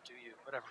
Do you? Whatever.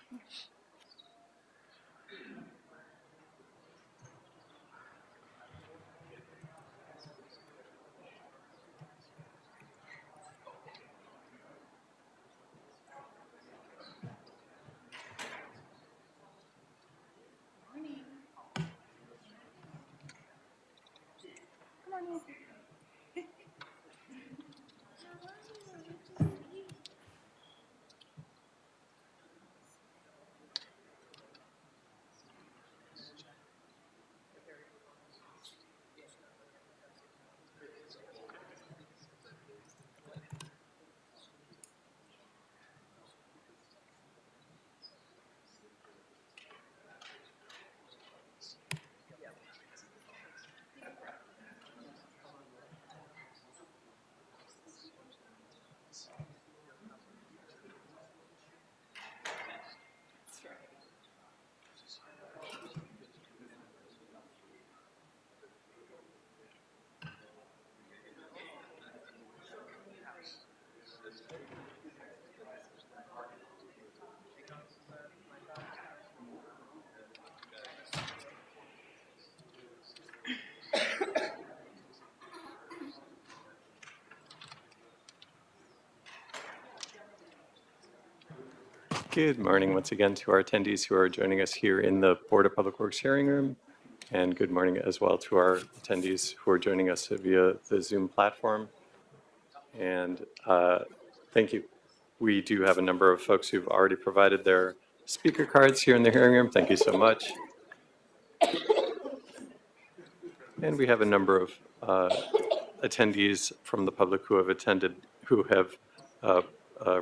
Good morning once again to our attendees who are joining us here in the Board of Public Works hearing room. And good morning as well to our attendees who are joining us via the Zoom platform. And thank you. We do have a number of folks who've already provided their speaker cards here in the hearing room. Thank you so much. And we have a number of attendees from the public who have attended, who have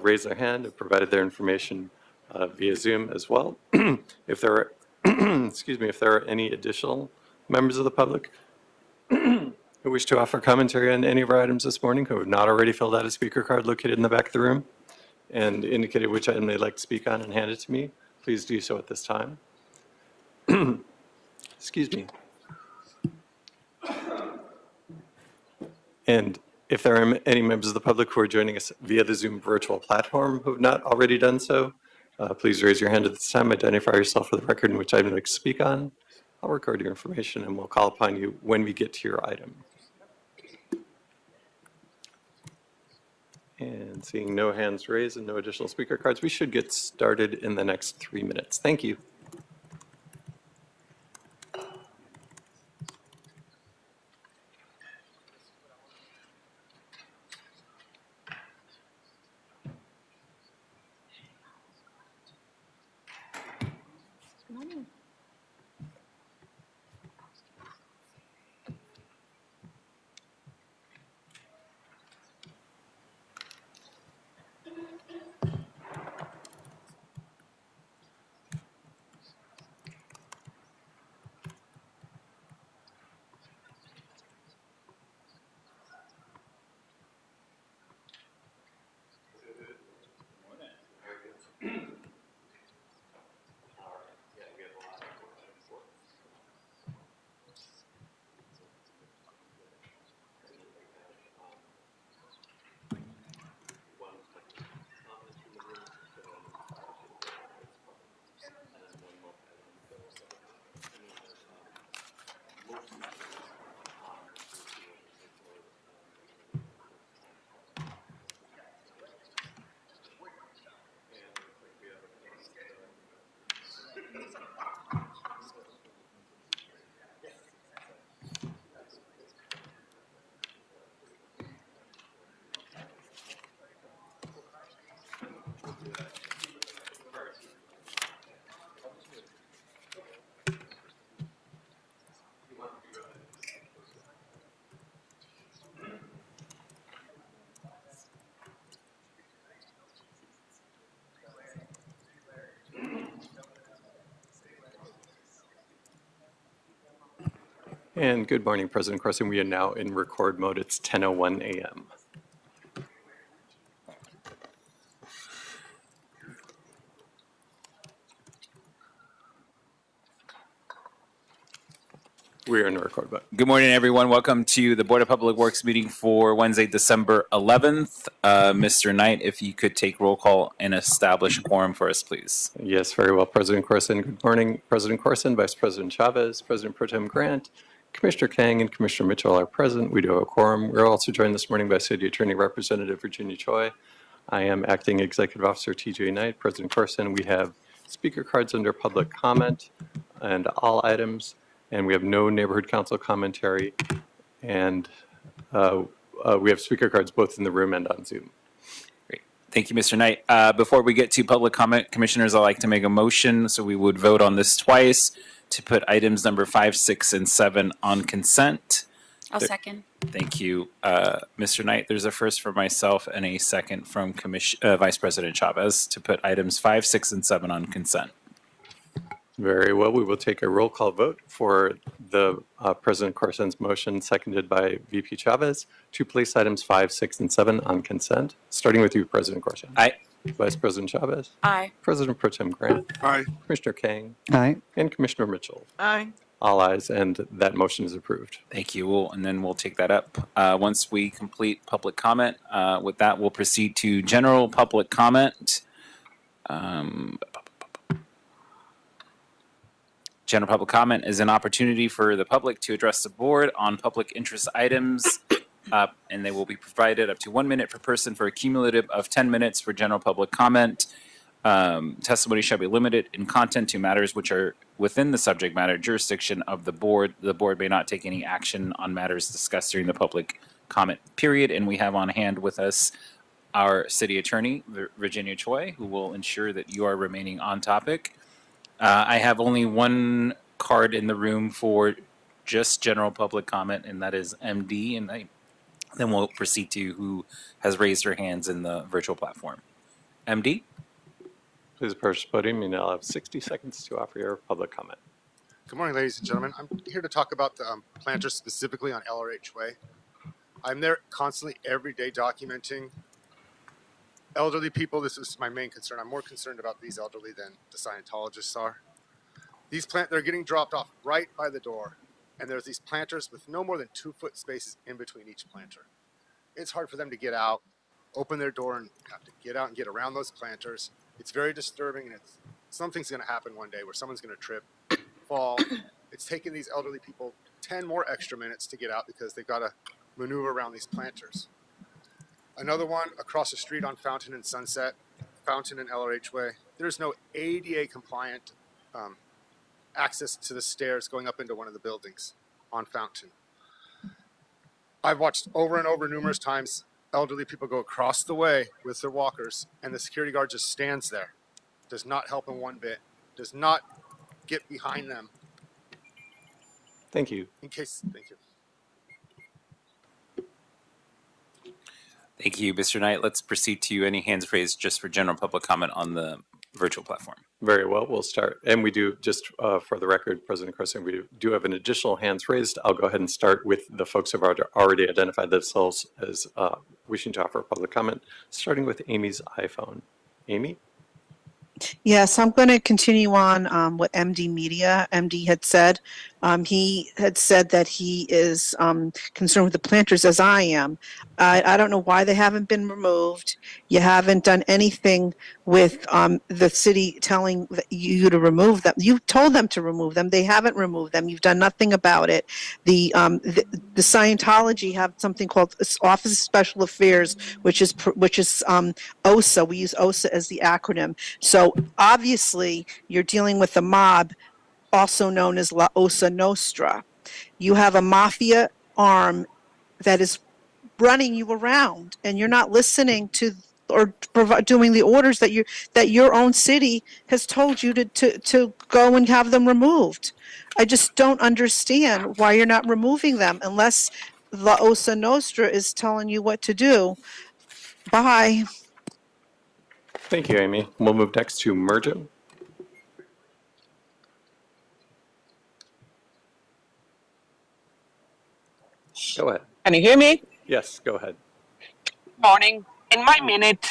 raised their hand and provided their information via Zoom as well. If there are, excuse me, if there are any additional members of the public who wish to offer commentary on any of our items this morning who have not already filled out a speaker card located in the back of the room and indicated which item they'd like to speak on and hand it to me, please do so at this time. Excuse me. And if there are any members of the public who are joining us via the Zoom virtual platform who have not already done so, please raise your hand at this time, identify yourself for the record and which item you'd like to speak on. I'll record your information and we'll call upon you when we get to your item. And seeing no hands raised and no additional speaker cards, we should get started in the next 3 minutes. Thank you. And good morning, President Carson. We are now in record mode. It's 10:01 a.m. We are in record mode. Good morning, everyone. Welcome to the Board of Public Works meeting for Wednesday, December 11th. Mr. Knight, if you could take roll call and establish a quorum for us, please. Yes, very well, President Carson. Good morning, President Carson, Vice President Chavez, President Pro Tem Grant, Commissioner Kang, and Commissioner Mitchell are present. We do have a quorum. We're also joined this morning by City Attorney Representative Virginia Choi. I am Acting Executive Officer TJ Knight. President Carson, we have speaker cards under public comment and all items, and we have no neighborhood council commentary, and we have speaker cards both in the room and on Zoom. Great. Thank you, Mr. Knight. Before we get to public comment, commissioners, I'd like to make a motion, so we would vote on this twice, to put items number 5, 6, and 7 on consent. I'll second. Thank you, Mr. Knight. There's a first for myself and a second from Vice President Chavez to put items 5, 6, and 7 on consent. Very well. We will take a roll call vote for the President Carson's motion, seconded by VP Chavez, to place items 5, 6, and 7 on consent. Starting with you, President Carson. Aye. Vice President Chavez. Aye. President Pro Tem Grant. Aye. Commissioner Kang. Aye. And Commissioner Mitchell. Aye. All ayes, and that motion is approved. Thank you. And then we'll take that up once we complete public comment. With that, we'll proceed to general public comment. General public comment is an opportunity for the public to address the board on public interest items, and they will be provided up to 1 minute per person for a cumulative of 10 minutes for general public comment. Testimony shall be limited in content to matters which are within the subject matter jurisdiction of the board. The board may not take any action on matters discussed during the public comment period. And we have on hand with us our city attorney, Virginia Choi, who will ensure that you are remaining on topic. I have only one card in the room for just general public comment, and that is MD. And then we'll proceed to who has raised their hands in the virtual platform. MD? Please approach the podium. You now have 60 seconds to offer your public comment. Good morning, ladies and gentlemen. I'm here to talk about the planters specifically on LRH Way. I'm there constantly every day documenting elderly people. This is my main concern. I'm more concerned about these elderly than the Scientologists are. They're getting dropped off right by the door, and there's these planters with no more than 2-foot spaces in between each planter. It's hard for them to get out, open their door, and have to get out and get around those planters. It's very disturbing, and something's going to happen one day where someone's going to trip, fall. It's taken these elderly people 10 more extra minutes to get out because they've got to maneuver around these planters. Another one across the street on Fountain and Sunset, Fountain and LRH Way. There's no ADA compliant access to the stairs going up into one of the buildings on Fountain. I've watched over and over numerous times elderly people go across the way with their walkers, and the security guard just stands there. Does not help them one bit. Does not get behind them. Thank you. Thank you. Thank you, Mr. Knight. Let's proceed to any hands raised just for general public comment on the virtual platform. Very well. We'll start. And we do, just for the record, President Croson, we do have an additional hands raised. I'll go ahead and start with the folks who have already identified themselves as wishing to offer public comment, starting with Amy's iPhone. Amy? Yes, I'm going to continue on what MD Media, MD had said. He had said that he is concerned with the planters as I am. I don't know why they haven't been removed. You haven't done anything with the city telling you to remove them. You told them to remove them. They haven't removed them. You've done nothing about it. The Scientology have something called Office of Special Affairs, which is OSA. We use OSA as the acronym. So obviously you're dealing with a mob, also known as La Osa Nostra. You have a mafia arm that is running you around, and you're not listening to or doing the orders that your own city has told you to go and have them removed. I just don't understand why you're not removing them unless La Osa Nostra is telling you what to do. Bye. Thank you, Amy. We'll move next to Merjo. Go ahead. Can you hear me? Yes, go ahead. Morning. In my minute,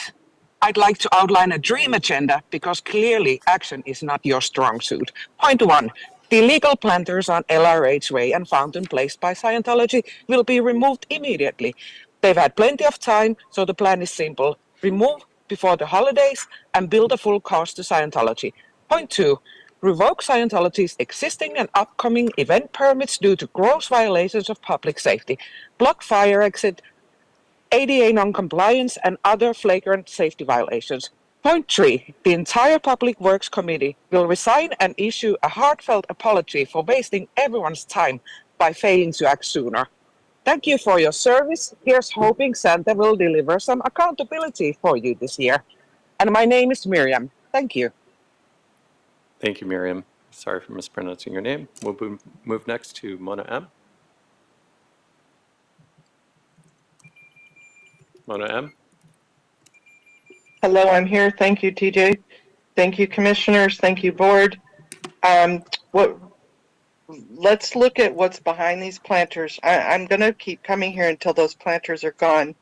I'd like to outline a dream agenda because clearly action is not your strong suit. Point 1. The illegal planters on LRH Way and Fountain placed by Scientology will be removed immediately. They've had plenty of time, so the plan is simple. Remove before the holidays and bill the full cost to Scientology. Point 2. Revoke Scientology's existing and upcoming event permits due to gross violations of public safety. Block fire exit, ADA non-compliance, and other flagrant safety violations. Point 3. The entire Public Works Committee will resign and issue a heartfelt apology for wasting everyone's time by failing to act sooner. Thank you for your service. Here's hoping Santa will deliver some accountability for you this year. And my name is Miriam. Thank you. Thank you, Miriam. Sorry for mispronouncing your name. We'll move next to Mona M. Mona M. Hello, I'm here. Thank you, TJ. Thank you, commissioners. Thank you, board. Let's look at what's behind these planters. I'm going to keep coming here until those planters are gone.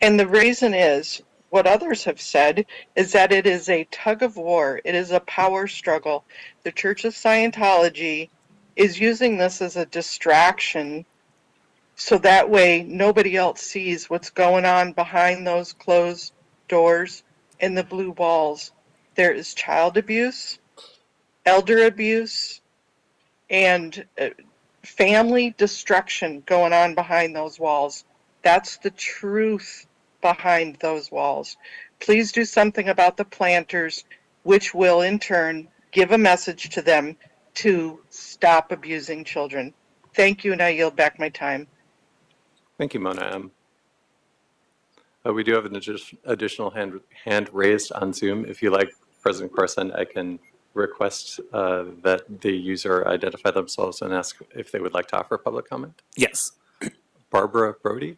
And the reason is, what others have said, is that it is a tug of war. It is a power struggle. The Church of Scientology is using this as a distraction so that way nobody else sees what's going on behind those closed doors and the blue walls. There is child abuse, elder abuse, and family destruction going on behind those walls. That's the truth behind those walls. Please do something about the planters, which will in turn give a message to them to stop abusing children. Thank you, and I yield back my time. Thank you, Mona M. We do have an additional hand raised on Zoom. If you like, President Carson, I can request that the user identify themselves and ask if they would like to offer public comment. Yes. Barbara Brody.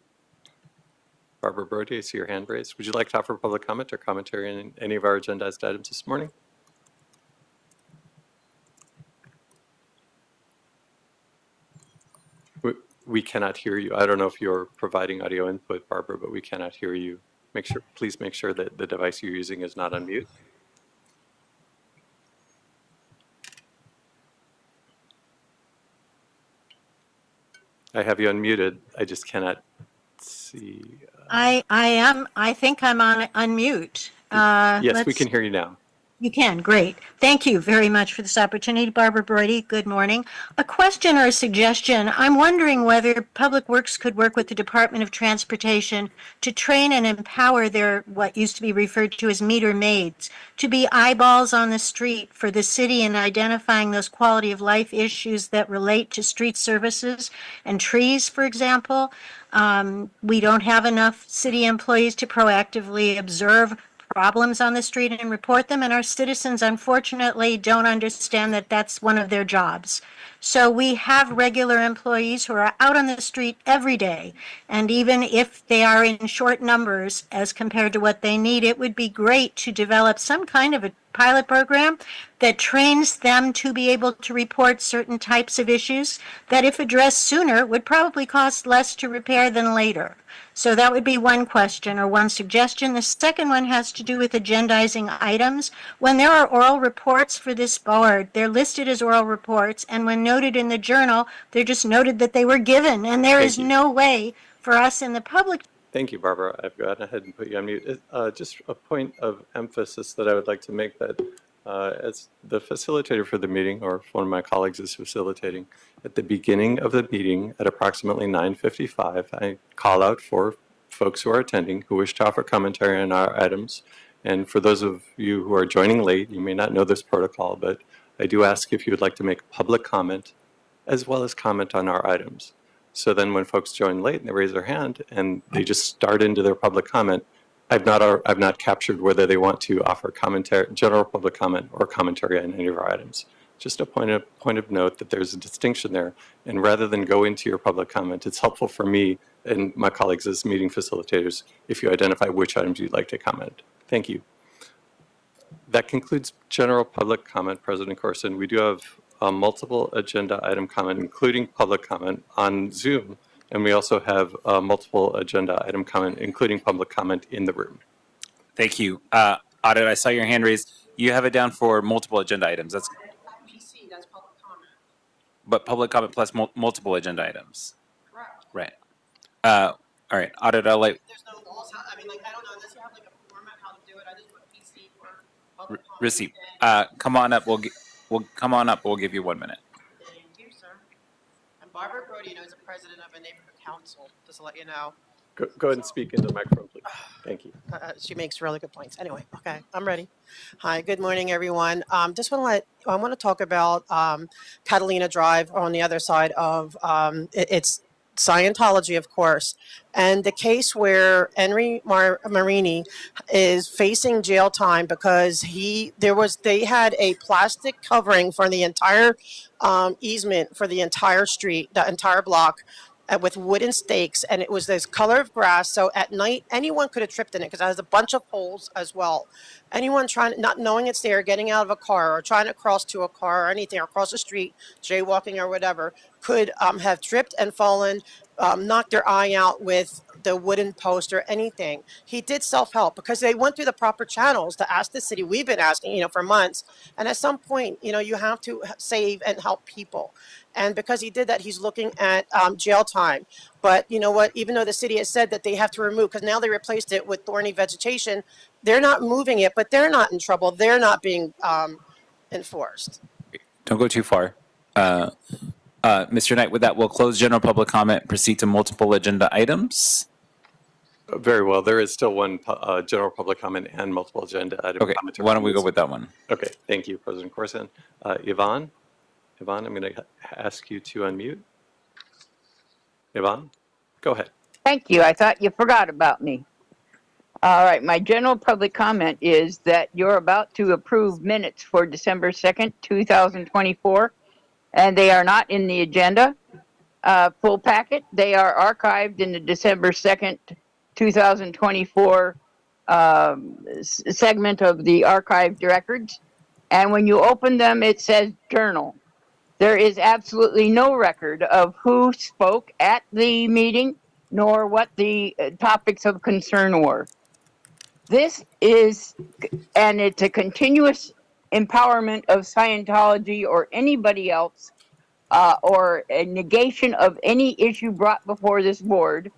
Barbara Brody, I see your hand raised. Would you like to offer public comment or commentary on any of our agendized items this morning? We cannot hear you. I don't know if you're providing audio input, Barbara, but we cannot hear you. Please make sure that the device you're using is not on mute. I have you unmuted. I just cannot see. I think I'm on unmute. Yes, we can hear you now. You can, great. Thank you very much for this opportunity. Barbara Brody, good morning. A question or a suggestion. I'm wondering whether Public Works could work with the Department of Transportation to train and empower their, what used to be referred to as meter maids, to be eyeballs on the street for the city in identifying those quality of life issues that relate to street services and trees, for example. We don't have enough city employees to proactively observe problems on the street and report them, and our citizens unfortunately don't understand that that's one of their jobs. So we have regular employees who are out on the street every day, and even if they are in short numbers as compared to what they need, it would be great to develop some kind of a pilot program that trains them to be able to report certain types of issues that, if addressed sooner, would probably cost less to repair than later. So that would be one question or one suggestion. The second one has to do with agendizing items. When there are oral reports for this board, they're listed as oral reports, and when noted in the journal, they're just noted that they were given, and there is no way for us in the public. Thank you, Barbara. I've gone ahead and put you on mute. Just a point of emphasis that I would like to make, that as the facilitator for the meeting, or if one of my colleagues is facilitating, at the beginning of the meeting at approximately 9:55, I call out for folks who are attending who wish to offer commentary on our items. And for those of you who are joining late, you may not know this protocol, but I do ask if you would like to make public comment as well as comment on our items. So then when folks join late and they raise their hand and they just start into their public comment, I've not captured whether they want to offer commentary, general public comment, or commentary on any of our items. Just a point of note that there's a distinction there. And rather than go into your public comment, it's helpful for me and my colleagues as meeting facilitators if you identify which items you'd like to comment. Thank you. That concludes general public comment, President Corson. We do have multiple agenda item comment, including public comment on Zoom. And we also have multiple agenda item comment, including public comment in the room. Thank you. Audit, I saw your hand raised. You have it down for multiple agenda items. That's PC, that's public comment. but public comment plus multiple agenda items. Correct. Right. All right. Audit, I'll let There's no laws, I mean, like, I don't know, unless you have like a format how to do it, I just put PC for public comment. receive. and- Come on up. We'll come on up. We'll give you 1 minute. Thank you, sir. I'm Barbara Brody, and I was a president of a neighborhood council, just to let you know. Go ahead and speak into the microphone, please. Thank you. She makes really good points. Anyway, okay, I'm ready. Hi, good morning, everyone. I want to talk about Catalina Drive on the other side of it's Scientology, of course, and the case where Henry Marini is facing jail time because they had a plastic covering for the entire easement for the entire street, the entire block, with wooden stakes, and it was this color of grass. So at night, anyone could have tripped in it because it has a bunch of holes as well. Anyone not knowing it's there, getting out of a car or trying to cross to a car or anything, or cross the street, jaywalking or whatever, could have tripped and fallen, knocked their eye out with the wooden post or anything. He did self-help because they went through the proper channels to ask the city. We've been asking, for months. And at some point, you have to save and help people. And because he did that, he's looking at jail time. But you know what? Even though the city has said that they have to remove, because now they replaced it with thorny vegetation, they're not moving it, but they're not in trouble. They're not being enforced. Don't go too far. Mr. Knight, with that, we'll close general public comment, proceed to multiple agenda items. Very well. There is still one general public comment and multiple agenda item Okay, commentary. why don't we go with that one? Okay, thank you, President Corson. Yvonne, I'm going to ask you to unmute. Yvonne, go ahead. Thank you. I thought you forgot about me. All right. My general public comment is that you're about to approve minutes for December 2nd, 2024, and they are not in the agenda full packet. They are archived in the December 2nd, 2024 segment of the archived records. And when you open them, it says journal. There is absolutely no record of who spoke at the meeting, nor what the topics of concern were. This is, and it's a continuous empowerment of Scientology or anybody else, or a negation of any issue brought before this board.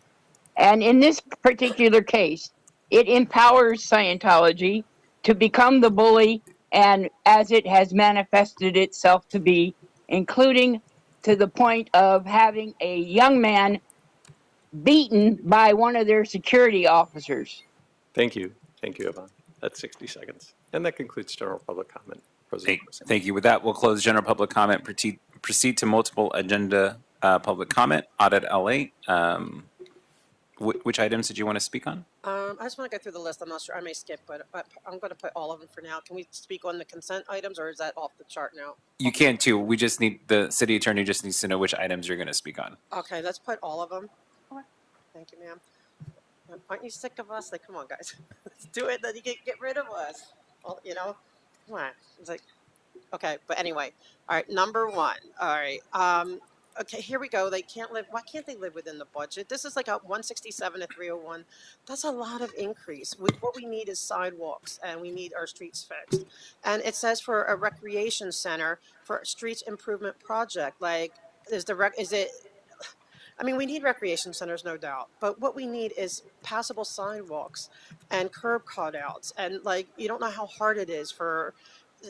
And in this particular case, it empowers Scientology to become the bully, and as it has manifested itself to be, including to the point of having a young man beaten by one of their security officers. Thank you. Thank you, Yvonne. That's 60 seconds. And that concludes general public comment. President Corson. Thank you. With that, we'll close general public comment, proceed to multiple agenda public comment. Audit LA. Which items did you want to speak on? I just want to go through the list. I'm not sure. I may skip, but I'm going to put all of them for now. Can we speak on the consent items, or is that off the chart now? You can too. We just need, the city attorney just needs to know which items you're going to speak on. Okay, let's put all of them. Thank you, ma'am. Aren't you sick of us? Like, come on, guys. Let's do it. Then you get rid of us. Well, you know, come on. It's like, okay, but anyway. All right, number one. All right. Okay, here we go. They can't live. Why can't they live within the budget? This is like a 167 to 301. That's a lot of increase. What we need is sidewalks, and we need our streets fixed. And it says for a recreation center for a streets improvement project. Like, is it? I mean, we need recreation centers, no doubt, but what we need is passable sidewalks and curb cutouts. And like, you don't know how hard it is for,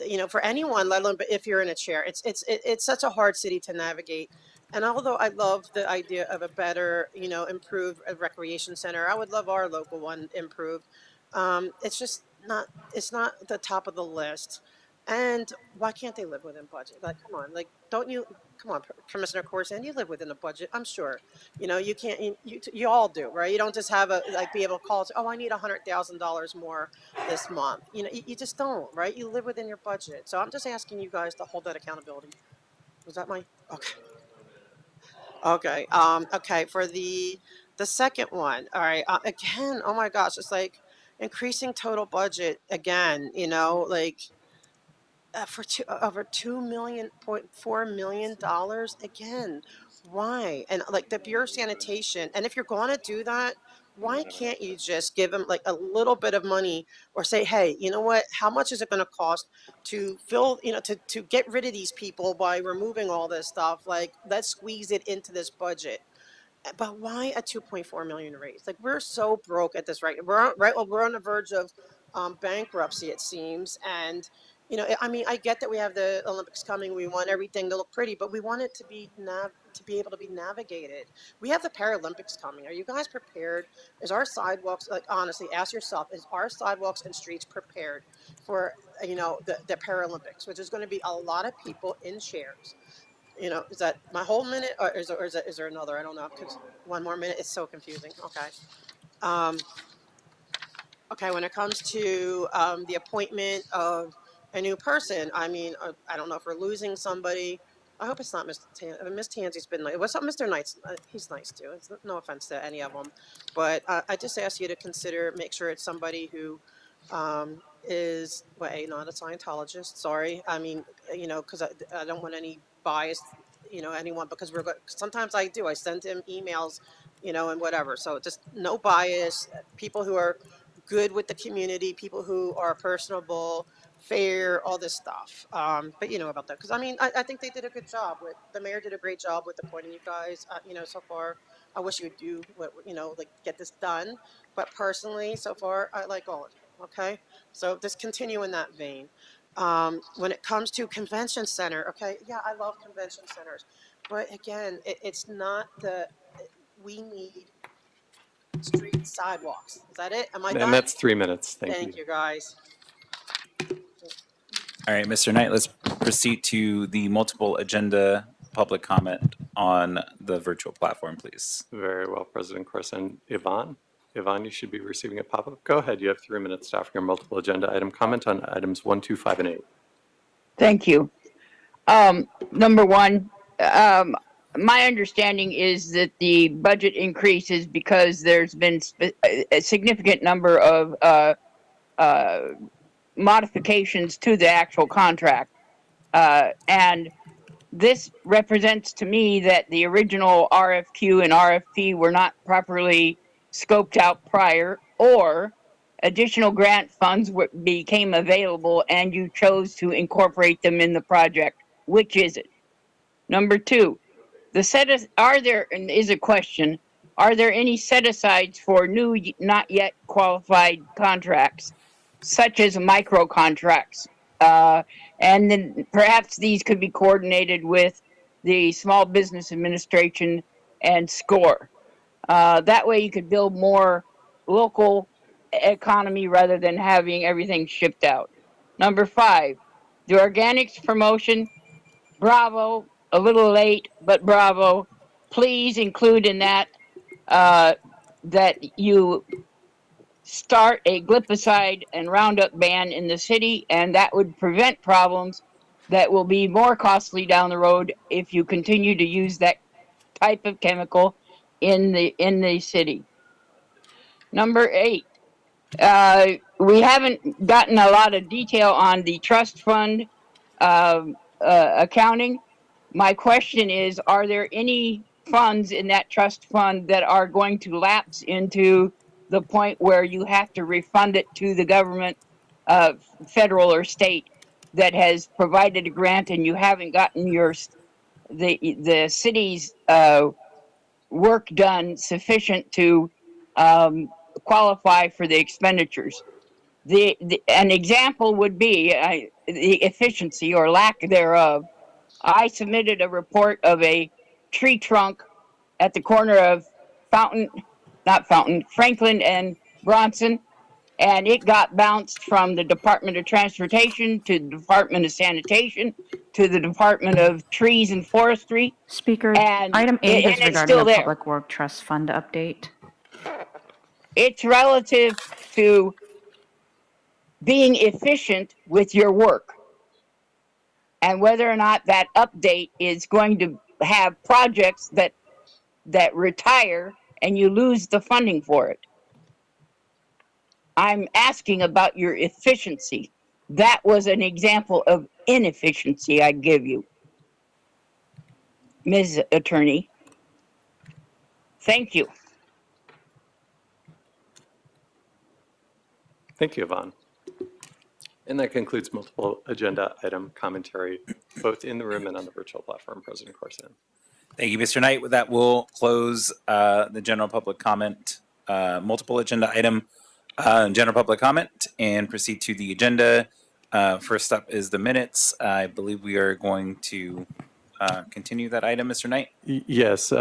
you know, for anyone, let alone if you're in a chair. It's such a hard city to navigate. And although I love the idea of a better, you know, improved recreation center, I would love our local one improved. It's just not. It's not the top of the list. And why can't they live within budget? Like, come on, like, don't you? Come on, Commissioner Corson, you live within the budget. I'm sure. You know, you can't. You all do, right? You don't just have be able to call. Oh, I need $100,000 more this month. You know, you just don't, right? You live within your budget. So I'm just asking you guys to hold that accountability. Was that my? Okay. Okay. Okay. For the second one. All right. Again. Oh my gosh. It's like increasing total budget again. You know, like. For over $2.4 million again. Why? And like the Bureau of Sanitation. And if you're going to do that, why can't you just give them like a little bit of money, or say, hey, you know what? How much is it going to cost to fill, you know, to get rid of these people by removing all this stuff? Like, let's squeeze it into this budget. But why a 2.4 million raise? Like, we're so broke at this right. We're on the verge of bankruptcy, it seems. And you know, I mean, I get that we have the Olympics coming. We want everything to look pretty, but we want it to be able to be navigated. We have the Paralympics coming. Are you guys prepared? Is our sidewalks, like, honestly, ask yourself, is our sidewalks and streets prepared for, you know, the Paralympics, which is going to be a lot of people in chairs? You know, is that my whole minute, or is there another? I don't know. 'Cause one more minute. It's so confusing. Okay. Okay. When it comes to the appointment of a new person, I mean, I don't know if we're losing somebody. I hope it's not Mr. Tansey. I mean, Ms. Tansey's been nice. What's up, Mr. Knight? He's nice too. It's no offense to any of them, but I just ask you to consider, make sure it's somebody who is, well, not a Scientologist. Sorry, I mean, you know, because I don't want any bias, you know, anyone, because sometimes I do. I send him emails, you know, and whatever. So just no bias. People who are good with the community, people who are personable, fair, all this stuff. But you know about that, because I mean, I think they did a good job. The mayor did a great job with appointing you guys. You know, so far, I wish you would do what, you know, like get this done. But personally, so far, I like all of you. Okay, so just continue in that vein. When it comes to convention center, okay, yeah, I love convention centers, but again, it's not we need street sidewalks. Is that it? Am I done? And that's 3 minutes. Thank Thank you. you, guys. All right, Mr. Knight, let's proceed to the multiple agenda public comment on the virtual platform, please. Very well, President Corson. Yvonne? Yvonne, you should be receiving a pop-up. Go ahead. You have 3 minutes to offer your multiple agenda item comment on items 1, 2, 5, and 8. Thank you. Number one, my understanding is that the budget increases because there's been a significant number of modifications to the actual contract. And this represents to me that the original RFQ and RFP were not properly scoped out prior, or additional grant funds became available and you chose to incorporate them in the project. Which is it? Number two, are there any set-asides for new, not yet qualified contracts, such as micro contracts? And then perhaps these could be coordinated with the Small Business Administration and SCORE. That way you could build more local economy rather than having everything shipped out. Number five, the organics promotion, bravo, a little late, but bravo. Please include in that that you start a glyphosate and Roundup ban in the city, and that would prevent problems that will be more costly down the road if you continue to use that type of chemical in the city. Number 8, we haven't gotten a lot of detail on the trust fund accounting. My question is, are there any funds in that trust fund that are going to lapse into the point where you have to refund it to the government, federal or state, that has provided a grant and you haven't gotten the city's work done sufficient to qualify for the expenditures? An example would be the efficiency or lack thereof. I submitted a report of a tree trunk at the corner of Franklin and Bronson, and it got bounced from the Department of Transportation to the Department of Sanitation to the Department of Trees and Forestry. Speaker, And item 8 and is it's regarding still the there. Public Work Trust Fund update. It's relative to being efficient with your work and whether or not that update is going to have projects that retire and you lose the funding for it. I'm asking about your efficiency. That was an example of inefficiency I give you, Ms. Attorney. Thank you. Thank you, Yvonne. And that concludes multiple agenda item commentary, both in the room and on the virtual platform, President Corson. Thank you, Mr. Knight. With that, we'll close the general public comment, multiple agenda item, general public comment, and proceed to the agenda. First up is the minutes. I believe we are going to continue that item, Mr. Knight. Yes,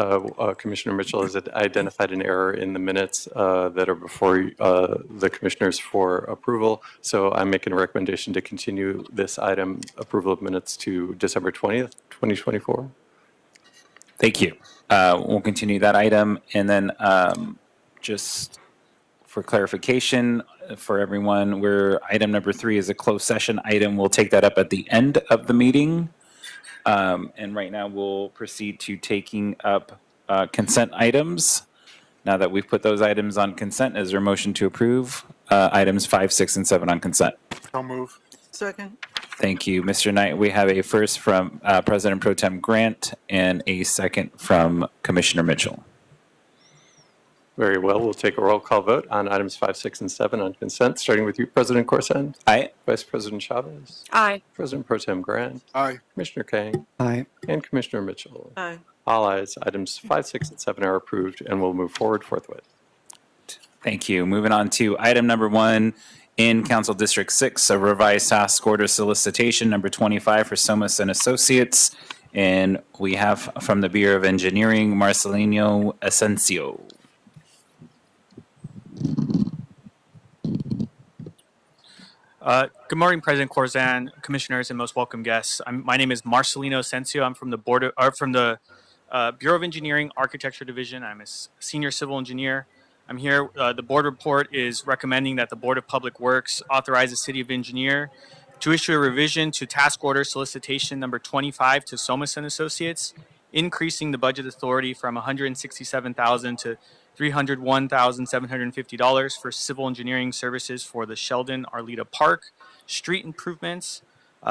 Commissioner Mitchell has identified an error in the minutes that are before the commissioners for approval. So I'm making a recommendation to continue this item, approval of minutes, to December 20th, 2024. Thank you. We'll continue that item. And then just for clarification for everyone, where item number 3 is a closed session item, we'll take that up at the end of the meeting. And right now we'll proceed to taking up consent items. Now that we've put those items on consent, is there a motion to approve items 5, 6, and 7 on consent? I'll move. Second. Thank you, Mr. Knight. We have a first from President Pro Tem Grant and a second from Commissioner Mitchell. Very well. We'll take a roll call vote on items 5, 6, and 7 on consent, starting with you, President Corson. Aye. Vice President Chavez. Aye. President Pro Tem Grant. Aye. Commissioner Kang. Aye. And Commissioner Mitchell. Aye. All ayes. Items 5, 6, and 7 are approved and will move forward forthwith. Thank you. Moving on to item number 1 in Council District 6, a revised task order solicitation number 25 for Somas and Associates. And we have from the Bureau of Engineering, Marcelino Asensio. Good morning, President Corzine, commissioners, and most welcome guests. My name is Marcelino Asensio. I'm from the Bureau of Engineering Architecture Division. I'm a senior civil engineer. I'm here. The board report is recommending that the Board of Public Works authorize the City of Engineer to issue a revision to task order solicitation number 25 to Somas and Associates, increasing the budget authority from $167,000 to $301,750 for civil engineering services for the Sheldon Arleta Park street improvements,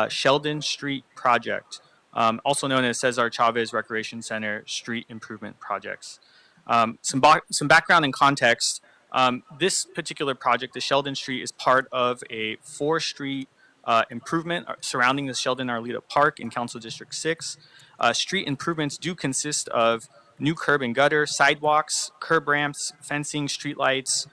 Sheldon Street Project, also known as Cesar Chavez Recreation Center street improvement projects. Some background and context. This particular project, the Sheldon Street, is part of a 4-street improvement surrounding the Sheldon Arleta Park in Council District 6. Street improvements do consist of new curb and gutter, sidewalks, curb ramps, fencing, streetlights,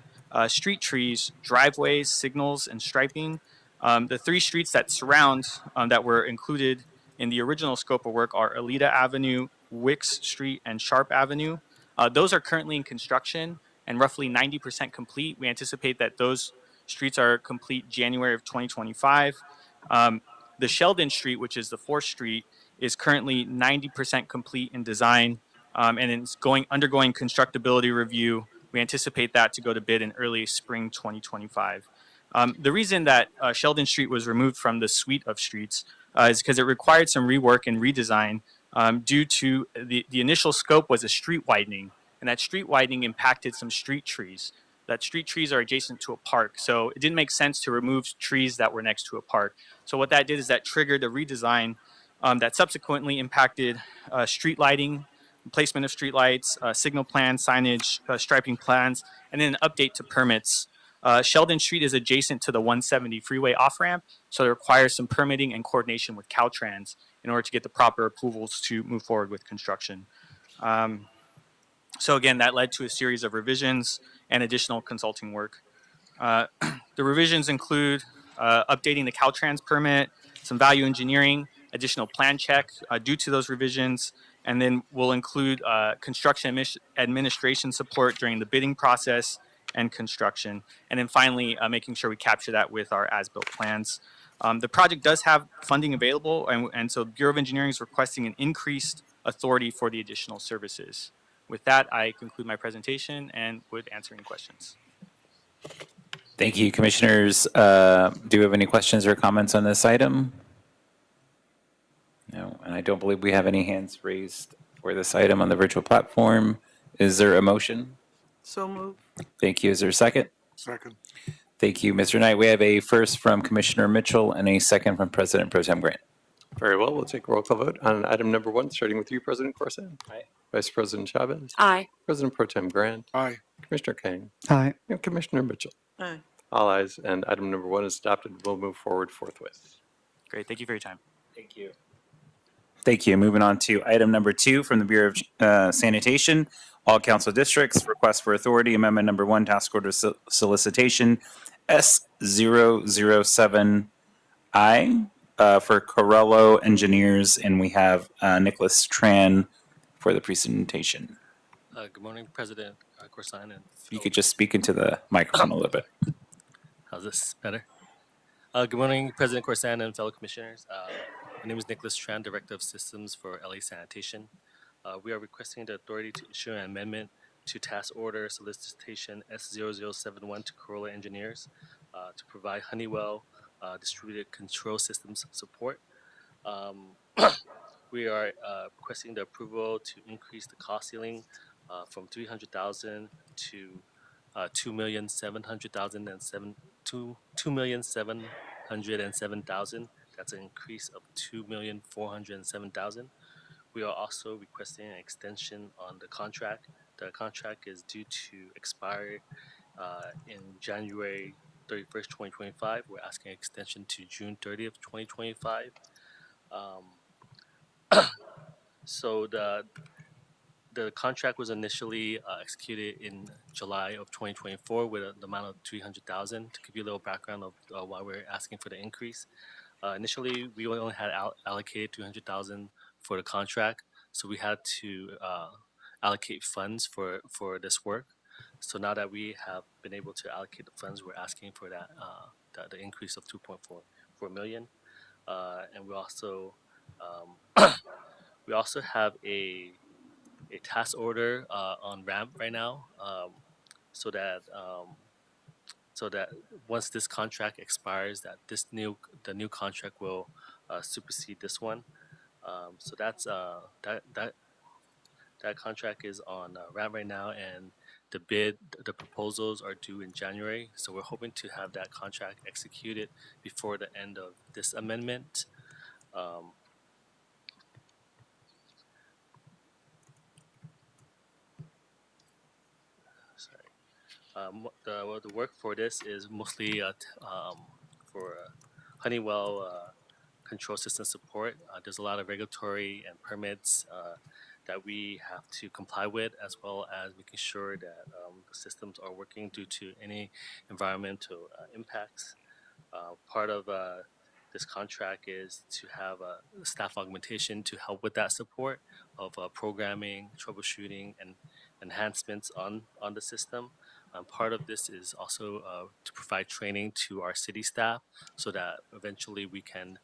street trees, driveways, signals, and striping. The 3 streets that surround that were included in the original scope of work are Alita Avenue, Wicks Street, and Sharp Avenue. Those are currently in construction and roughly 90% complete. We anticipate that those streets are complete January of 2025. The Sheldon Street, which is the 4th street, is currently 90% complete in design, and it's undergoing constructability review. We anticipate that to go to bid in early spring 2025. The reason that Sheldon Street was removed from the suite of streets is because it required some rework and redesign due to the initial scope was a street widening, and that street widening impacted some street trees. That street trees are adjacent to a park, so it didn't make sense to remove trees that were next to a park. So what that did is that triggered a redesign that subsequently impacted street lighting, placement of street lights, signal plans, signage, striping plans, and then an update to permits. Sheldon Street is adjacent to the 170 freeway off-ramp, so it requires some permitting and coordination with Caltrans in order to get the proper approvals to move forward with construction. So again, that led to a series of revisions and additional consulting work. The revisions include updating the Caltrans permit, some value engineering, additional plan check due to those revisions, and then we'll include construction administration support during the bidding process and construction. And then finally, making sure we capture that with our as-built plans. The project does have funding available, and so Bureau of Engineering is requesting an increased authority for the additional services. With that, I conclude my presentation and would answer any questions. Thank you, commissioners. Do we have any questions or comments on this item? No, and I don't believe we have any hands raised for this item on the virtual platform. Is there a motion? So moved. Thank you. Is there a second? Second. Thank you, Mr. Knight. We have a first from Commissioner Mitchell and a second from President Pro Tem Grant. Very well. We'll take a roll call vote on item number 1, starting with you, President Corzine. Aye. Vice President Chavez. Aye. President Pro Tem Grant. Aye. Commissioner Kane. Aye. And Commissioner Mitchell. Aye. All ayes, and item number 1 is adopted. We'll move forward forthwith. Great. Thank you for your time. Thank you. Thank you. Moving on to item number 2 from the Bureau of Sanitation. All council districts, request for authority, amendment number 1, task order solicitation S007I for Corello Engineers, and we have Nicholas Tran for the presentation. Good morning, President Corzine. And You could just speak into the microphone a little bit. how's this better? Good morning, President Corzine and fellow commissioners. My name is Nicholas Tran, Director of Systems for LA Sanitation. We are requesting the authority to issue an amendment to task order solicitation S0071 to Corolla Engineers to provide Honeywell distributed control systems support. We are requesting the approval to increase the cost ceiling from $300,000 to $2,700,000 and $2,707,000. That's an increase of $2,407,000. We are also requesting an extension on the contract. The contract is due to expire in January 31st, 2025. We're asking an extension to June 30th, 2025. So the contract was initially executed in July of 2024 with an amount of $300,000. To give you a little background of why we're asking for the increase. Initially, we only had allocated $200,000 for the contract, so we had to allocate funds for this work. So now that we have been able to allocate the funds, we're asking for that the increase of 2.4 million, and we also have a task order on ramp right now, so that once this contract expires, that the new contract will supersede this one. So that's that contract is on ramp right now, and the proposals are due in January. So we're hoping to have that contract executed before the end of this amendment. The work for this is mostly for Honeywell control system support. There's a lot of regulatory and permits that we have to comply with, as well as making sure that the systems are working due to any environmental impacts. Part of this contract is to have staff augmentation to help with that support of programming, troubleshooting, and enhancements on the system. Part of this is also to provide training to our city staff so that eventually we can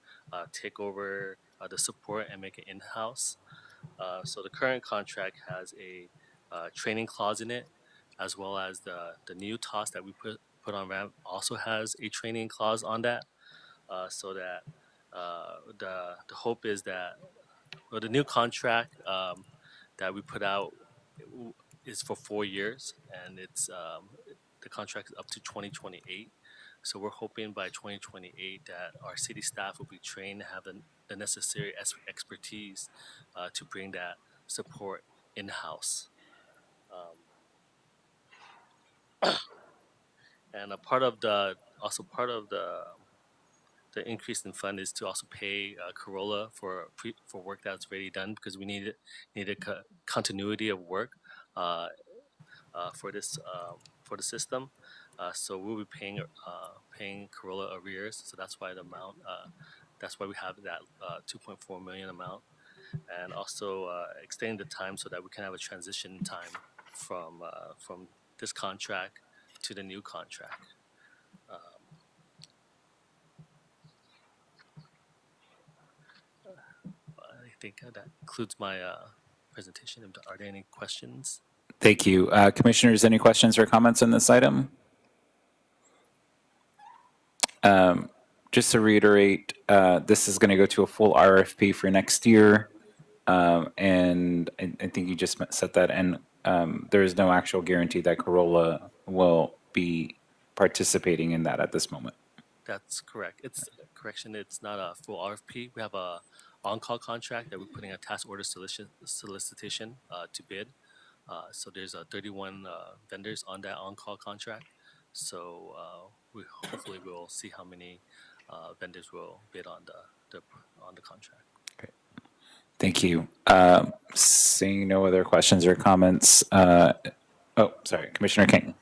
take over the support and make it in-house. So the current contract has a training clause in it, as well as the new TOS that we put on ramp also has a training clause on that, so that the hope is that the new contract that we put out is for 4 years, and it's the contract is up to 2028. So we're hoping by 2028 that our city staff will be trained to have the necessary expertise to bring that support in-house. And a part of the increase in fund is to also pay Corolla for work that's already done, because we needed continuity of work for the system. So we'll be paying Corolla arrears. So that's why the amount. That's why we have that 2.4 million amount, and also extending the time so that we can have a transition time from this contract to the new contract. I think that concludes my presentation. Are there any questions? Thank you. Commissioners, any questions or comments on this item? Just to reiterate, this is going to go to a full RFP for next year. And I think you just said that. And there is no actual guarantee that Corolla will be participating in that at this moment. That's correct. It's not a full RFP. We have a on-call contract that we're putting a task order solicitation to bid. So there's 31 vendors on that on-call contract. So we hopefully will see how many vendors will bid on the contract. Okay. Thank you. Seeing no other questions or comments. Sorry, Commissioner King.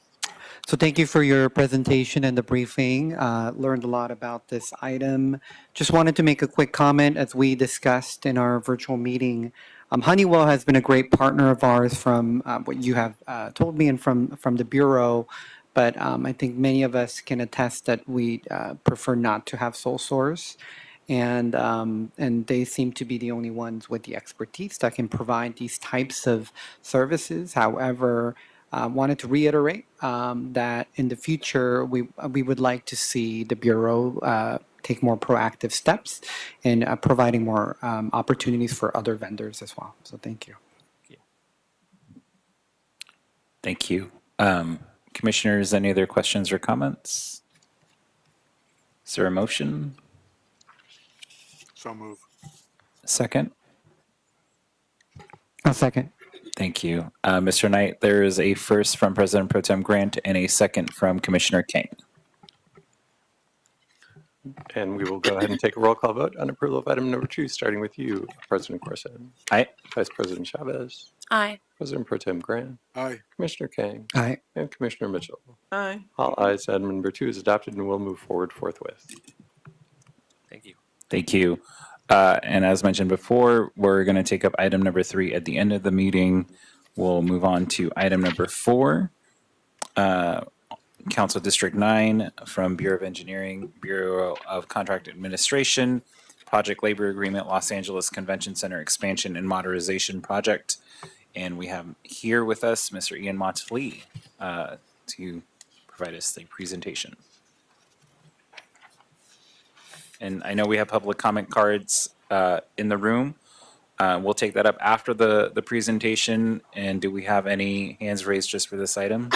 So thank you for your presentation and the briefing. Learned a lot about this item. Just wanted to make a quick comment. As we discussed in our virtual meeting, Honeywell has been a great partner of ours from what you have told me and from the Bureau. But I think many of us can attest that we prefer not to have sole source. And they seem to be the only ones with the expertise that can provide these types of services. However, wanted to reiterate that in the future, we would like to see the Bureau take more proactive steps in providing more opportunities for other vendors as well. So thank you. Thank you. Commissioners, any other questions or comments? Is there a motion? So move. Second? A second. Thank you. Mr. Knight, there is a first from President Pro Tem Grant and a second from Commissioner King. And we will go ahead and take a roll call vote on approval of item number 2, starting with you, President Corson. Aye. Vice President Chavez. Aye. President Pro Tem Grant. Aye. Commissioner King. Aye. And Commissioner Mitchell. Aye. All ayes. Item number 2 is adopted and will move forward forthwith. Thank you. Thank you. And as mentioned before, we're going to take up item number 3 at the end of the meeting. We'll move on to item number 4. Council District 9 from Bureau of Engineering, Bureau of Contract Administration, Project Labor Agreement, Los Angeles Convention Center Expansion and Modernization Project. And we have here with us Mr. Ian Montlee to provide us the presentation. And I know we have public comment cards in the room. We'll take that up after the presentation. And do we have any hands raised just for this item?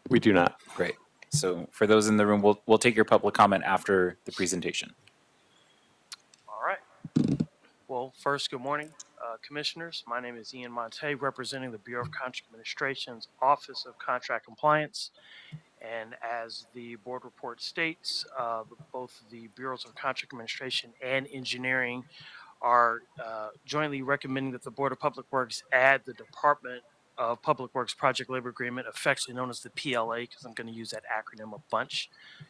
We do not. Great. So for those in the room, we'll take your public comment after the presentation. All right. Well, first, good morning, commissioners. My name is Ian Monte, representing the Bureau of Contract Administration's Office of Contract Compliance. And as the board report states, both the Bureaus of Contract Administration and Engineering are jointly recommending that the Board of Public Works add the Department of Public Works Project Labor Agreement, affectionately known as the PLA, because I'm going to use that acronym a bunch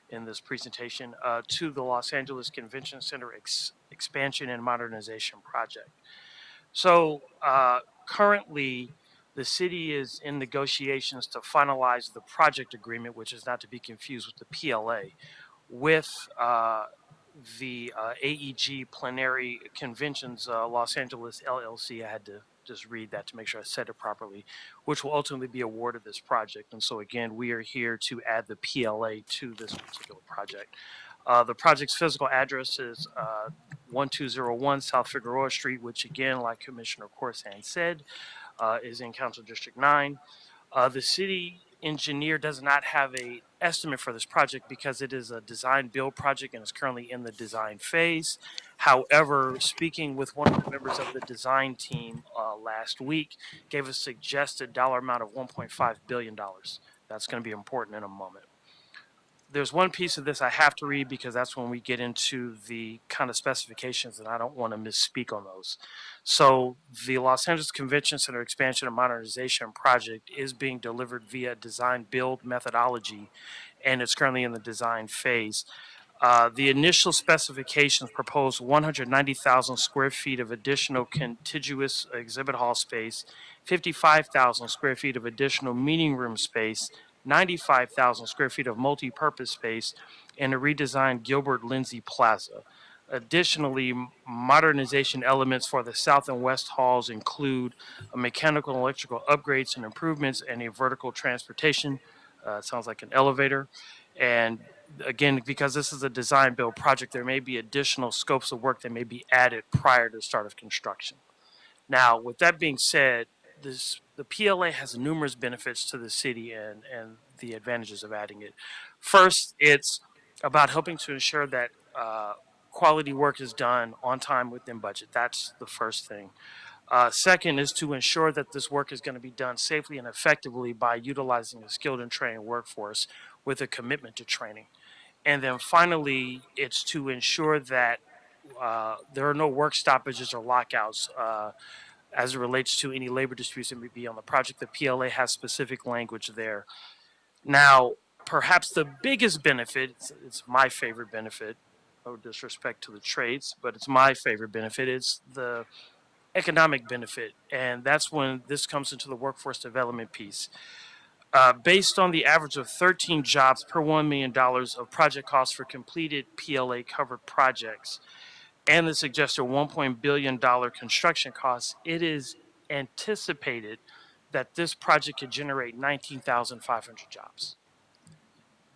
in this presentation, to the Los Angeles Convention Center Expansion and Modernization Project. So currently, the city is in negotiations to finalize the project agreement, which is not to be confused with the PLA, with the AEG Plenary Conventions Los Angeles LLC. I had to just read that to make sure I said it properly, which will ultimately be awarded this project. And so again, we are here to add the PLA to this particular project. The project's physical address is 1201 South Figueroa Street, which again, like Commissioner Corsan said, is in Council District 9. The city engineer does not have an estimate for this project because it is a design build project and is currently in the design phase. However, speaking with one of the members of the design team last week, gave a suggested dollar amount of $1.5 billion. That's going to be important in a moment. There's one piece of this I have to read because that's when we get into the kind of specifications, and I don't want to misspeak on those. So the Los Angeles Convention Center Expansion and Modernization Project is being delivered via design build methodology, and it's currently in the design phase. The initial specifications propose 190,000 square feet of additional contiguous exhibit hall space, 55,000 square feet of additional meeting room space, 95,000 square feet of multi-purpose space, and a redesigned Gilbert Lindsay Plaza. Additionally, modernization elements for the south and west halls include a mechanical and electrical upgrades and improvements and a vertical transportation. It sounds like an elevator. And again, because this is a design build project, there may be additional scopes of work that may be added prior to the start of construction. Now, with that being said, the PLA has numerous benefits to the city and the advantages of adding it. First, it's about helping to ensure that quality work is done on time within budget. That's the first thing. Second is to ensure that this work is going to be done safely and effectively by utilizing a skilled and trained workforce with a commitment to training. And then finally, it's to ensure that there are no work stoppages or lockouts as it relates to any labor disputes that may be on the project. The PLA has specific language there. Now, perhaps the biggest benefit, it's my favorite benefit, no disrespect to the trades, but it's my favorite benefit, is the economic benefit. And that's when this comes into the workforce development piece. Based on the average of 13 jobs per $1 million of project costs for completed PLA covered projects, and the suggested $1 billion construction costs, it is anticipated that this project could generate 19,500 jobs.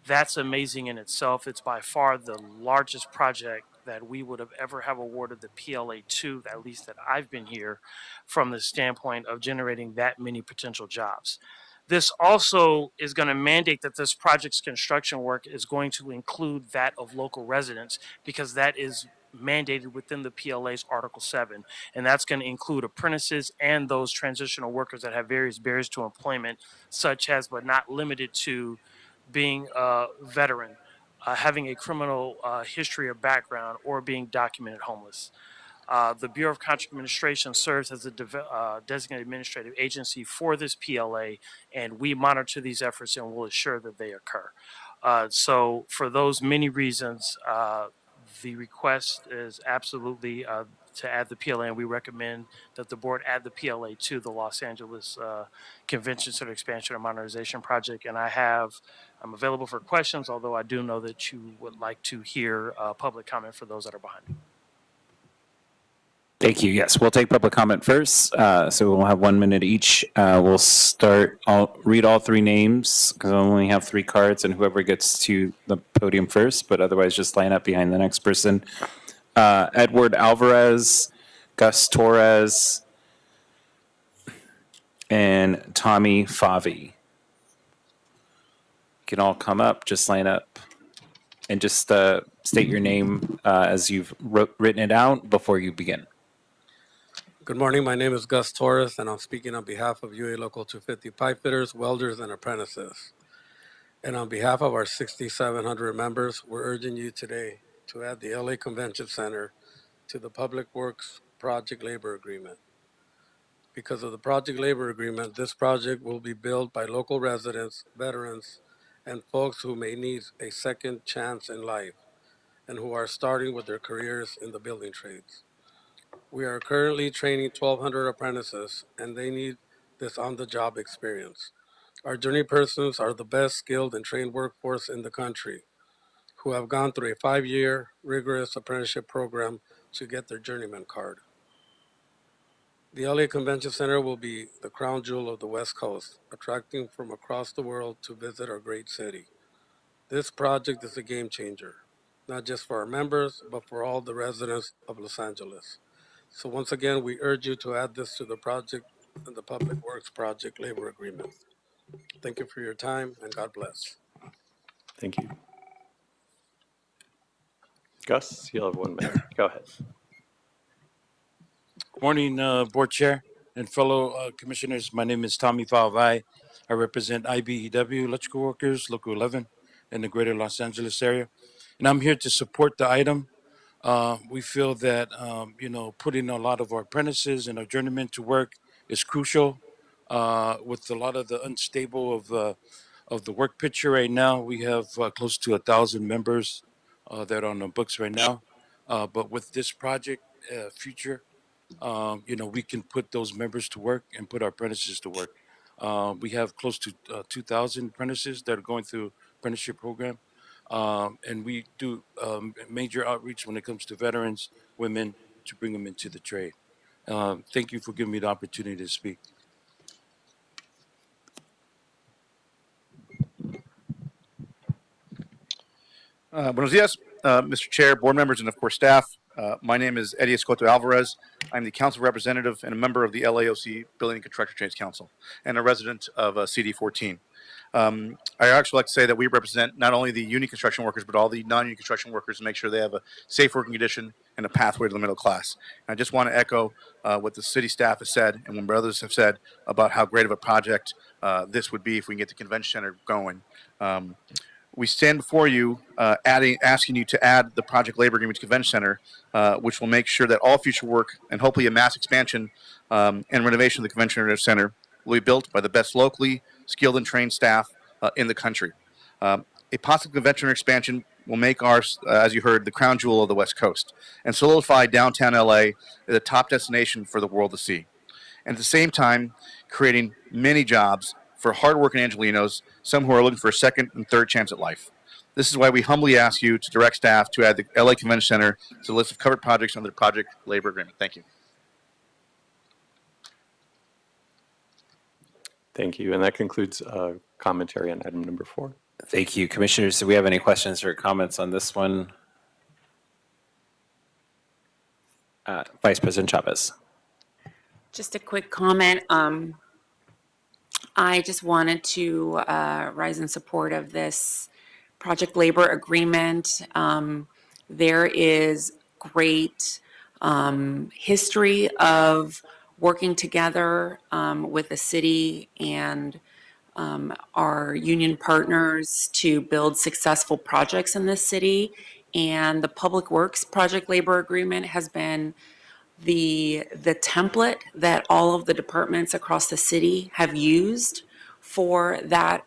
That's amazing in itself. It's by far the largest project that we would have ever have awarded the PLA to, at least that I've been here, from the standpoint of generating that many potential jobs. This also is going to mandate that this project's construction work is going to include that of local residents, because that is mandated within the PLA's Article 7, and that's going to include apprentices and those transitional workers that have various barriers to employment, such as but not limited to being a veteran, having a criminal history or background, or being documented homeless. The Bureau of Contract Administration serves as a designated administrative agency for this PLA, and we monitor these efforts and will assure that they occur. So for those many reasons, the request is absolutely to add the PLA, and we recommend that the board add the PLA to the Los Angeles Convention Center Expansion and Modernization Project. And I'm available for questions, although I do know that you would like to hear public comment for those that are behind me. Thank you. Yes, we'll take public comment first. So we'll have 1 minute each. We'll start. I'll read all three names because I only have 3 cards, and whoever gets to the podium first, but otherwise just line up behind the next person. Edward Alvarez, Gus Torres, and Tommy Favi. You can all come up, just line up, and just state your name as you've written it out before you begin. Good morning. My name is Gus Torres, and I'm speaking on behalf of UA Local 250 pipefitters, welders, and apprentices. And on behalf of our 6,700 members, we're urging you today to add the LA Convention Center to the Public Works Project Labor Agreement. Because of the Project Labor Agreement, this project will be built by local residents, veterans, and folks who may need a second chance in life and who are starting with their careers in the building trades. We are currently training 1,200 apprentices, and they need this on-the-job experience. Our journey persons are the best skilled and trained workforce in the country, who have gone through a 5-year rigorous apprenticeship program to get their journeyman card. The LA Convention Center will be the crown jewel of the West Coast, attracting from across the world to visit our great city. This project is a game changer, not just for our members, but for all the residents of Los Angeles. So once again, we urge you to add this to the project and the Public Works Project Labor Agreement. Thank you for your time, and God bless. Thank you. Gus, you'll have 1 minute. Go ahead. Morning, Board Chair and fellow commissioners. My name is Tommy Falvai. I represent IBEW Electrical Workers, Local 11, in the greater Los Angeles area. And I'm here to support the item. We feel that, putting a lot of our apprentices and our journeymen to work is crucial. With a lot of the unstable of the work picture right now, we have close to 1,000 members that are on the books right now. But with this project, future, we can put those members to work and put our apprentices to work. We have close to 2,000 apprentices that are going through apprenticeship program. And we do major outreach when it comes to veterans, women, to bring them into the trade. Thank you for giving me the opportunity to speak. Buenos dias, Mr. Chair, board members, and of course staff. My name is Eddie Escoto Alvarez. I'm the council representative and a member of the LAOC Building and Construction Trades Council and a resident of CD 14. I actually like to say that we represent not only the union construction workers, but all the non-union construction workers to make sure they have a safe working condition and a pathway to the middle class. And I just want to echo what the city staff has said and what others have said about how great of a project this would be if we can get the convention center going. We stand before you asking you to add the project labor agreement to Convention Center, which will make sure that all future work and hopefully a mass expansion and renovation of the Convention Center will be built by the best locally skilled and trained staff in the country. A possible convention center expansion will make ours, as you heard, the crown jewel of the West Coast and solidify downtown LA as a top destination for the world to see. And at the same time, creating many jobs for hardworking Angelinos, some who are looking for a second and third chance at life. This is why we humbly ask you to direct staff to add the LA Convention Center to the list of covered projects under the Project Labor Agreement. Thank you. Thank you. And that concludes commentary on item number 4. Thank you, Commissioners. Do we have any questions or comments on this one? Vice President Chavez. Just a quick comment. I just wanted to rise in support of this project labor agreement. There is great history of working together with the city and our union partners to build successful projects in this city. And the Public Works Project Labor Agreement has been the template that all of the departments across the city have used for that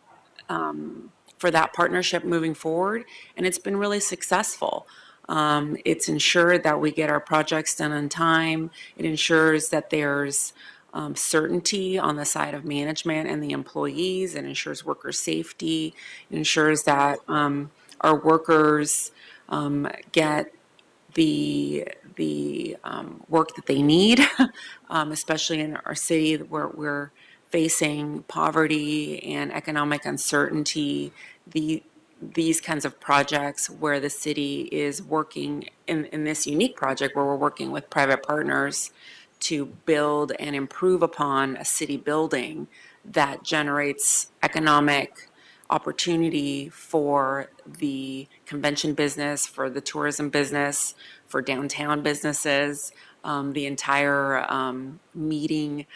partnership moving forward, and it's been really successful. It's ensured that we get our projects done on time. It ensures that there's certainty on the side of management and the employees. It ensures worker safety. It ensures that our workers get the work that they need, especially in our city where we're facing poverty and economic uncertainty. These kinds of projects where the city is working in this unique project where we're working with private partners to build and improve upon a city building that generates economic opportunity for the convention business, for the tourism business, for downtown businesses, the entire meeting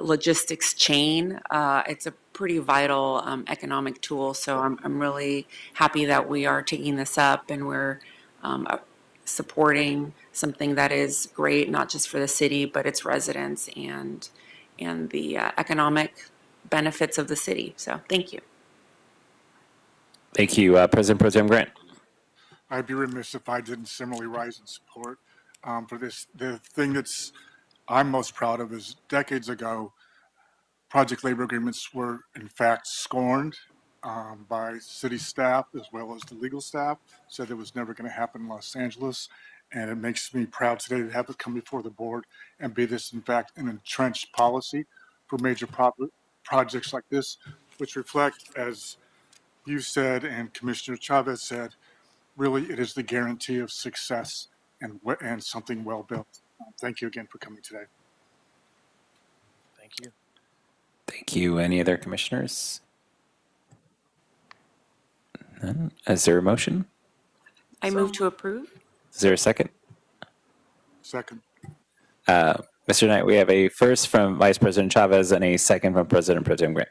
logistics chain. It's a pretty vital economic tool. So I'm really happy that we are taking this up and we're supporting something that is great, not just for the city, but its residents and the economic benefits of the city. So thank you. Thank you, President Pro Tem Grant. I'd be remiss if I didn't similarly rise in support for this. The thing that's I'm most proud of is decades ago, project labor agreements were in fact scorned by city staff as well as the legal staff, said it was never going to happen in Los Angeles. And it makes me proud today to have it come before the board and be this, in fact, an entrenched policy for major projects like this, which reflect, as you said and Commissioner Chavez said, really it is the guarantee of success and something well built. Thank you again for coming today. Thank you. Thank you. Any other commissioners? None. Is there a motion? I move to approve. Is there a second? Second. Mr. Knight, we have a first from Vice President Chavez and a second from President Pro Tem Grant.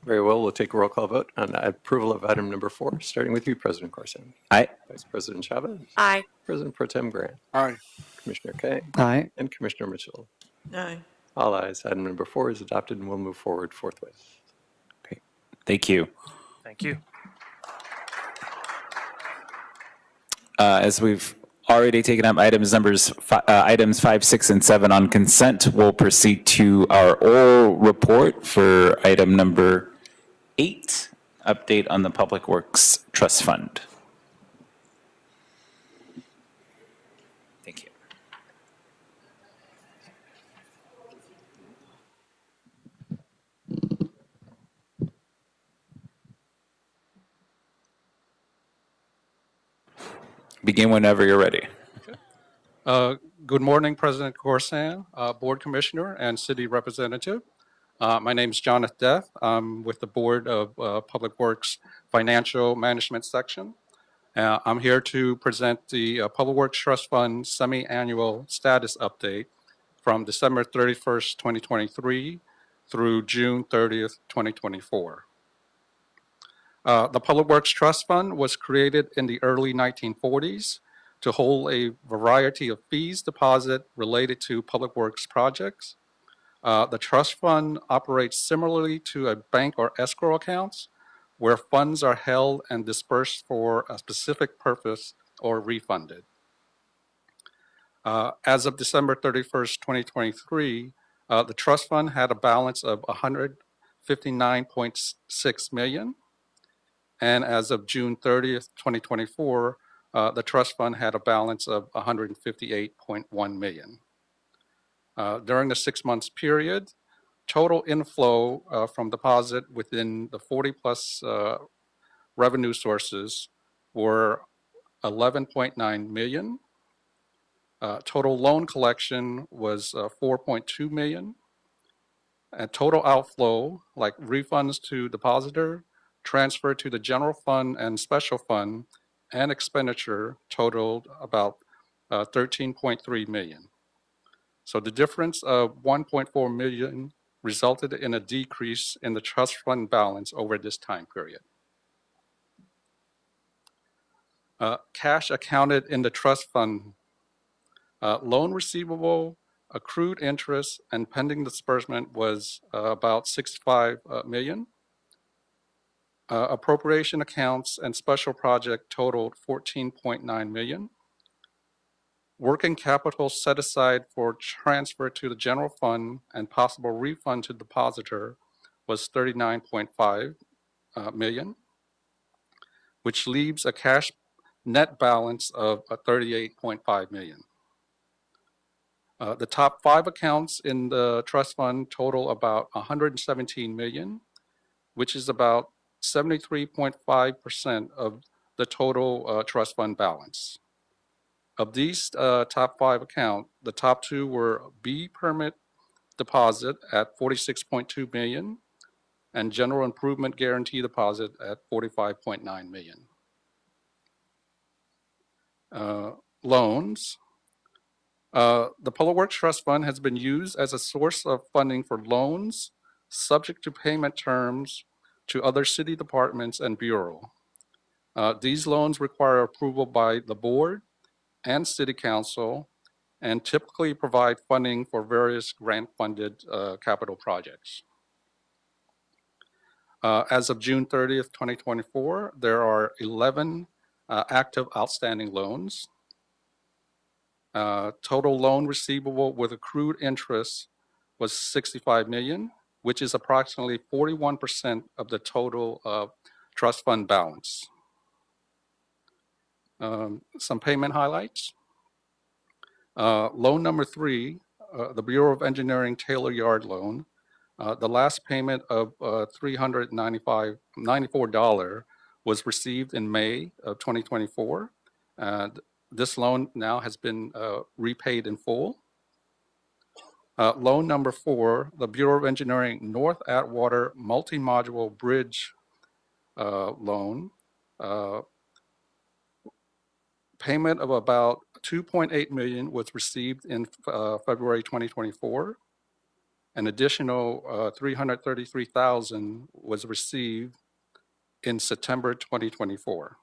Very well. We'll take a roll call vote on approval of item number 4, starting with you, President Corson. Aye. Vice President Chavez. Aye. President Pro Tem Grant. Aye. Commissioner Kaye. Aye. And Commissioner Mitchell. Aye. All ayes. Item number 4 is adopted and will move forward forthwith. Great. Thank you. Thank you. As we've already taken up items 5, 6, and 7 on consent, we'll proceed to our oral report for item number 8, update on the Public Works Trust Fund. Thank you. Begin whenever you're ready. Good morning, President Corsan, Board Commissioner, and City Representative. My name is Jonathan Death. I'm with the Board of Public Works Financial Management Section. I'm here to present the Public Works Trust Fund semi-annual status update from December 31st, 2023 through June 30th, 2024. The Public Works Trust Fund was created in the early 1940s to hold a variety of fees deposit related to public works projects. The trust fund operates similarly to a bank or escrow accounts where funds are held and dispersed for a specific purpose or refunded. As of December 31st, 2023, the trust fund had a balance of $159.6 million. And as of June 30th, 2024, the trust fund had a balance of $158.1 million. During the 6 months period, total inflow from deposit within the 40+ revenue sources were $11.9 million. Total loan collection was $4.2 million. And total outflow, like refunds to depositor, transfer to the general fund and special fund, and expenditure totaled about $13.3 million. So the difference of $1.4 million resulted in a decrease in the trust fund balance over this time period. Cash accounted in the trust fund, loan receivable, accrued interest, and pending disbursement was about $65 million. Appropriation accounts and special project totaled $14.9 million. Working capital set aside for transfer to the general fund and possible refund to depositor was $39.5 million, which leaves a cash net balance of $38.5 million. The top 5 accounts in the trust fund total about $117 million, which is about 73.5% of the total trust fund balance. Of these top 5 accounts, the top 2 were B permit deposit at $46.2 million and general improvement guarantee deposit at $45.9 million. Loans. The Public Works Trust Fund has been used as a source of funding for loans subject to payment terms to other city departments and bureau. These loans require approval by the board and city council and typically provide funding for various grant-funded capital projects. As of June 30th, 2024, there are 11 active outstanding loans. Total loan receivable with accrued interest was $65 million, which is approximately 41% of the total trust fund balance. Some payment highlights. Loan number 3, the Bureau of Engineering Taylor Yard loan. The last payment of $394 was received in May of 2024. This loan now has been repaid in full. Loan number 4, the Bureau of Engineering North Atwater Multi-Module Bridge loan. Payment of about $2.8 million was received in February 2024. An additional $333,000 was received in September 2024.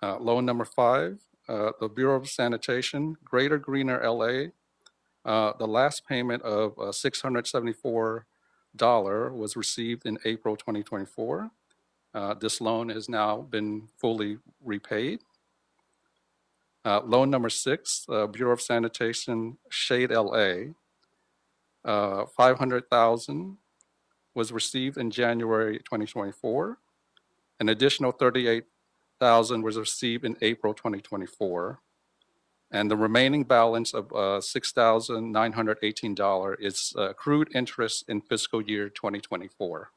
Loan number 5, the Bureau of Sanitation, Greater Greener LA. The last payment of $674 was received in April 2024. This loan has now been fully repaid. Loan number 6, Bureau of Sanitation, Shade LA. $500,000 was received in January 2024. An additional $38,000 was received in April 2024. And the remaining balance of $6,918 is accrued interest in fiscal year 2024.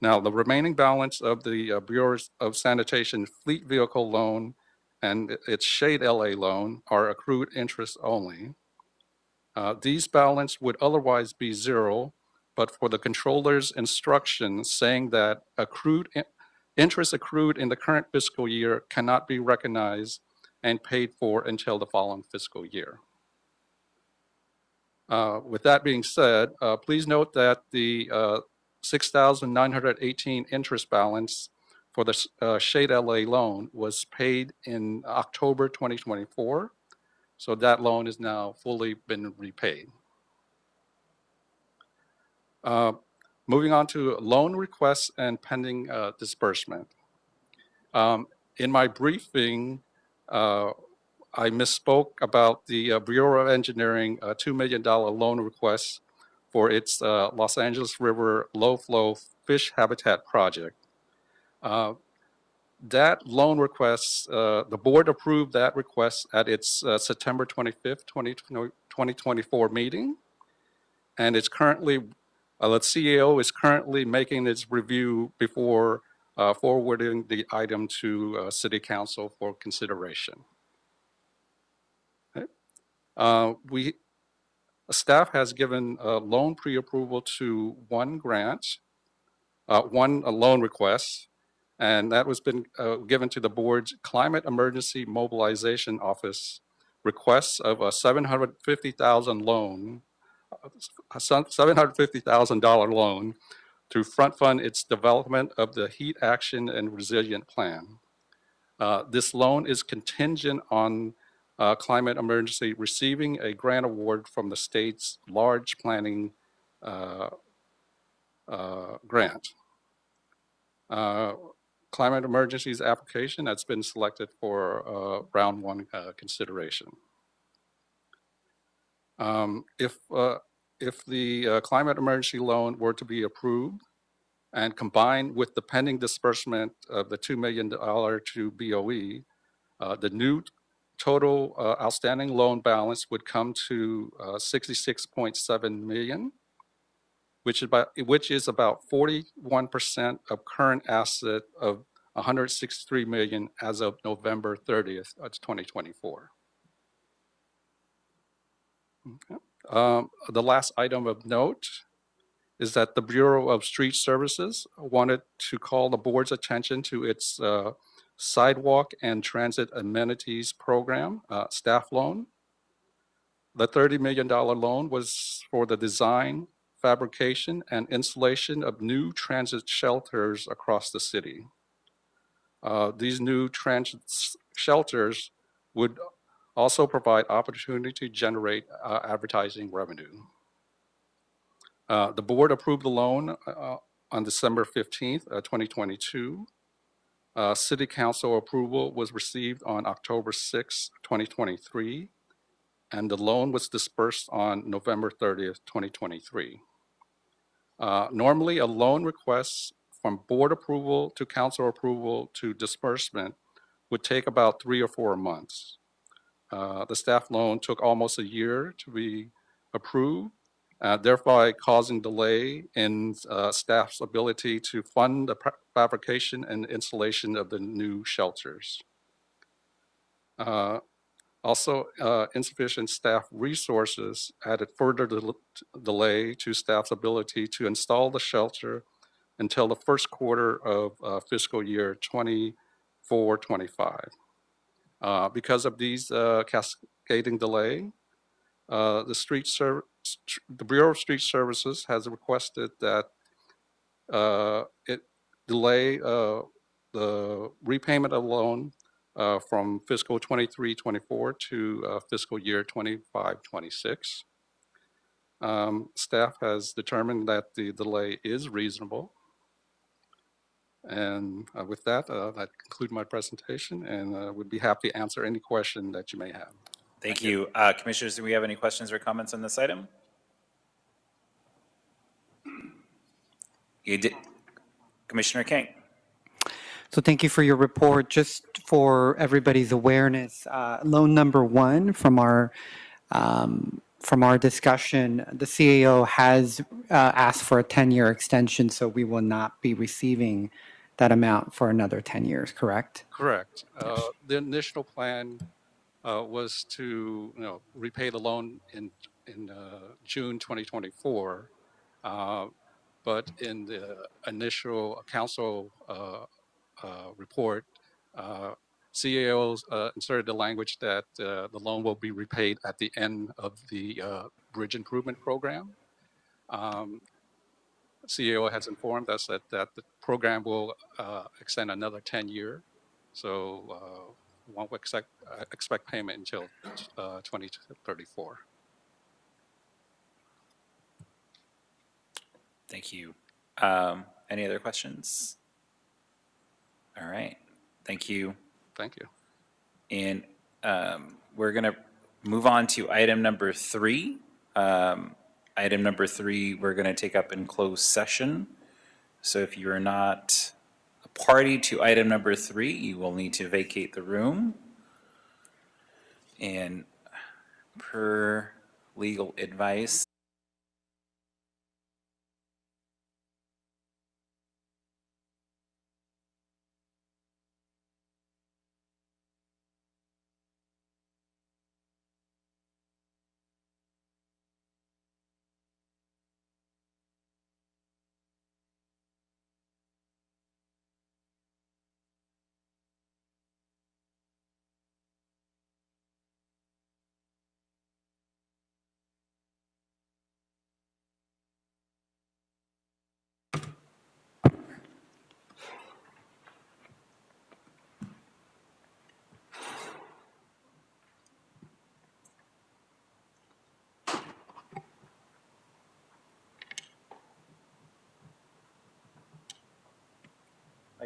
Now, the remaining balance of the Bureau of Sanitation fleet vehicle loan and its Shade LA loan are accrued interest only. These balance would otherwise be zero, but for the controller's instructions saying that interest accrued in the current fiscal year cannot be recognized and paid for until the following fiscal year. With that being said, please note that the $6,918 interest balance for the Shade LA loan was paid in October 2024. So that loan has now fully been repaid. Moving on to loan requests and pending disbursement. In my briefing, I misspoke about the Bureau of Engineering $2 million loan request for its Los Angeles River low flow fish habitat project. That loan request, the board approved that request at its September 25th, 2024 meeting. And it's currently, the CEO is currently making its review before forwarding the item to City Council for consideration. Okay. Staff has given loan pre-approval to one grant, one loan request, and that was been given to the board's Climate Emergency Mobilization Office requests of a $750,000 loan, $750,000 loan to front fund its development of the Heat Action and Resilient Plan. This loan is contingent on Climate Emergency receiving a grant award from the state's large planning grant. Climate emergencies application that's been selected for round one consideration. If the climate emergency loan were to be approved and combined with the pending disbursement of the $2 million to BOE, the new total outstanding loan balance would come to 66.7 million, which is about 41% of current asset of 163 million as of November 30th, 2024. Okay. The last item of note is that the Bureau of Street Services wanted to call the board's attention to its sidewalk and transit amenities program, staff loan. The $30 million loan was for the design, fabrication, and installation of new transit shelters across the city. These new transit shelters would also provide opportunity to generate advertising revenue. The board approved the loan on December 15th, 2022. City Council approval was received on October 6, 2023, and the loan was dispersed on November 30th, 2023. Normally, a loan request from board approval to council approval to disbursement would take about 3 or 4 months. The staff loan took almost a year to be approved, thereby causing delay in staff's ability to fund the fabrication and installation of the new shelters. Also, insufficient staff resources added further delay to staff's ability to install the shelter until the first quarter of fiscal year 24-25. Because of these cascading delay, the Bureau of Street Services has requested that it delay the repayment of the loan from fiscal 23-24 to fiscal year 25-26. Staff has determined that the delay is reasonable. And with that, I conclude my presentation and would be happy to answer any question that you may have. Thank you. Commissioners, do we have any questions or comments on this item? You did. Commissioner King. So thank you for your report. Just for everybody's awareness, loan number 1 from our discussion, the CAO has asked for a 10-year extension, so we will not be receiving that amount for another 10 years, correct? Correct. The initial plan was to repay the loan in June 2024, but in the initial council report, CAO inserted the language that the loan will be repaid at the end of the bridge improvement program. CAO has informed us that the program will extend another 10 years, so won't expect payment until 2034. Thank you. Any other questions? All right. Thank you. Thank you. And we're going to move on to item number 3. Item number 3, we're going to take up in closed session. So if you are not a party to item number 3, you will need to vacate the room. And per legal advice,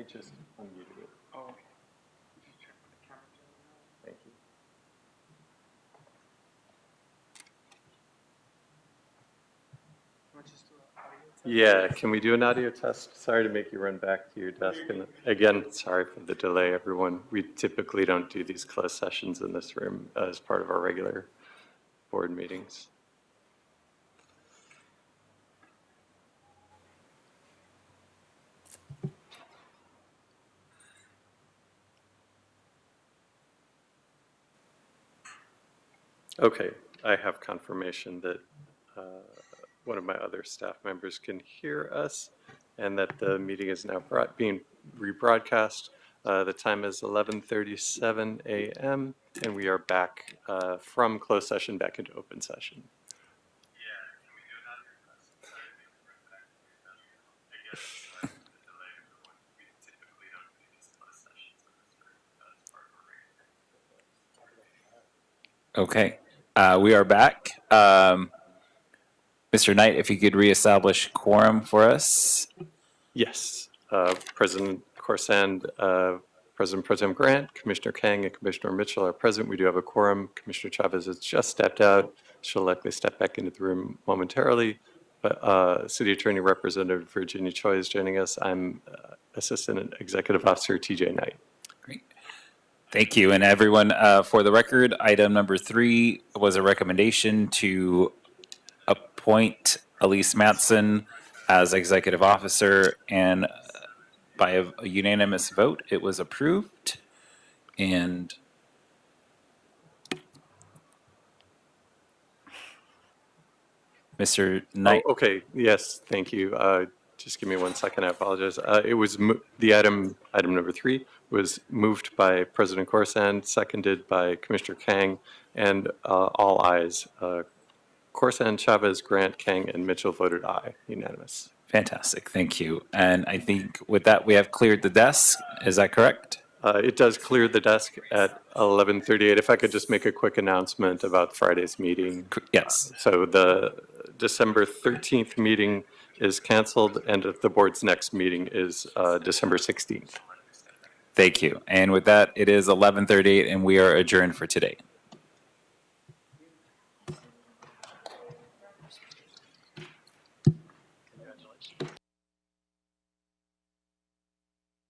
I just unmuted it. Oh, okay. Thank you. Yeah, can we do an audio test? Sorry to make you run back to your desk. And again, sorry for the delay, everyone. We typically don't do these closed sessions in this room as part of our regular board meetings. Okay, I have confirmation that one of my other staff members can hear us and that the meeting is now being rebroadcast. The time is 11:37 a.m. and we are back from closed session back into open session. Okay, we are back. Mr. Knight, if you could reestablish quorum for us. Yes, President Corsand, President Pro Tem Grant, Commissioner Kang, and Commissioner Mitchell are present. We do have a quorum. Commissioner Chavez has just stepped out. She'll likely step back into the room momentarily. But City Attorney Representative Virginia Choi is joining us. I'm Assistant Executive Officer TJ Knight. Great. Thank you. And everyone, for the record, item number 3 was a recommendation to appoint Elise Matson as Executive Officer, and by a unanimous vote, it was approved. And Mr. Knight. Oh, okay, yes, thank you. Just give me 1 second, I apologize. It was the item number 3 was moved by President Corsand, seconded by Commissioner Kang, and all ayes. Corsand, Chavez, Grant, Kang, and Mitchell voted aye, unanimous. Fantastic, thank you. And I think with that, we have cleared the desk. Is that correct? It does clear the desk at 11:38. If I could just make a quick announcement about Friday's meeting. Yes. So the December 13th meeting is canceled, and the board's next meeting is December 16th. Thank you. And with that, it is 11:38, and we are adjourned for today.